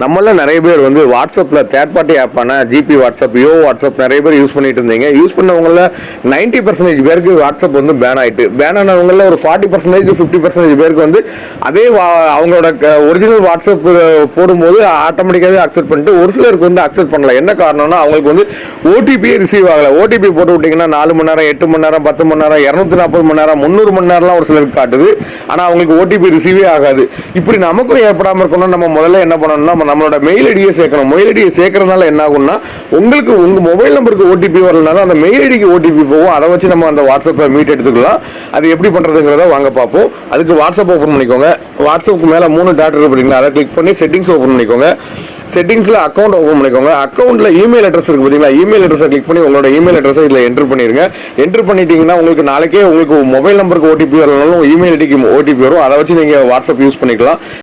நம்மள நிறைய பேர் வந்து வாட்ஸ்அப்பில் தேர்ட் பார்ட்டி ஆப்பான ஜிபி வாட்ஸ்அப், யோ வாட்ஸ்அப் நிறைய பேர் யூஸ் பண்ணிட்டு இருந்தீங்க. யூஸ் பண்ணவங்கள 90% பேருக்கு வாட்ஸ்அப் வந்து பேன் ஆகிட்டு. பேன் ஆனவங்களில் ஒரு 40% 50% பேருக்கு வந்து அதே அவங்களோட ஒரிஜினல் வாட்ஸ்அப் போடும்போது ஆட்டோமேட்டிக்காகவே அக்செப்ட் பண்ணிட்டு, ஒரு சிலருக்கு வந்து அக்செப்ட் பண்ணல. என்ன காரணம்னா அவங்களுக்கு வந்து ஓடிபியே ரிசீவ் ஆகலை. ஓடிபி போட்டு விட்டிங்கன்னா 4 மணி நேரம், 8 மணி நேரம், 10 மணி நேரம், 240 மணி நேரம், 300 மணி நேரம்லாம் ஒரு சிலருக்கு காட்டுது. ஆனால் அவங்களுக்கு ஓடிபி ரிசீவே ஆகாது. இப்படி நமக்கும் ஏற்படாமல் இருக்கணும். நம்ம முதல்ல என்ன பண்ணணும்னா நம்மளோட மெயில் ஐடியை சேர்க்கணும். மெயில் ஐடியை சேர்க்கறதுனால என்ன ஆகும்னா, உங்களுக்கு உங்க மொபைல் நம்பருக்கு ஓடிபி வரலனாலும் அந்த மெயில் ஐடிக்கு ஓடிபி போகும். அதை வச்சு நம்ம அந்த வாட்ஸ்அப்பை மீட் எடுத்துக்கலாம். அது எப்படி பண்றதுங்கிறத வாங்க பார்ப்போம். அதுக்கு வாட்ஸ்அப் ஓப்பன் பண்ணிக்கோங்க. வாட்ஸ்அப்புக்கு மேலே 3 டாட் இருக்கு பார்த்தீங்களா, அதை கிளிக் பண்ணி செட்டிங்ஸ் ஓப்பன் பண்ணிக்கோங்க. செட்டிங்ஸில் அக்கௌண்ட் ஓப்பன் பண்ணிக்கோங்க. அக்கௌண்ட்டில் இமெயில் அட்ரஸ் இருக்கு பார்த்தீங்களா, இமெயில் அட்ரஸை கிளிக் பண்ணி உங்களோட இமெயில் அட்ரஸை இதில் என்ட்ரு பண்ணிடுங்க. என்ட்ரு பண்ணிட்டீங்கன்னா உங்களுக்கு நாளைக்கே உங்களுக்கு மொபைல் நம்பருக்கு ஓடிபி வரலனாலும் இமெயில் ஐடிக்கு ஓடிபி வரும். அதை வச்சு நீங்கள் வாட்ஸ்அப் யூஸ் பண்ணிக்கலாம்.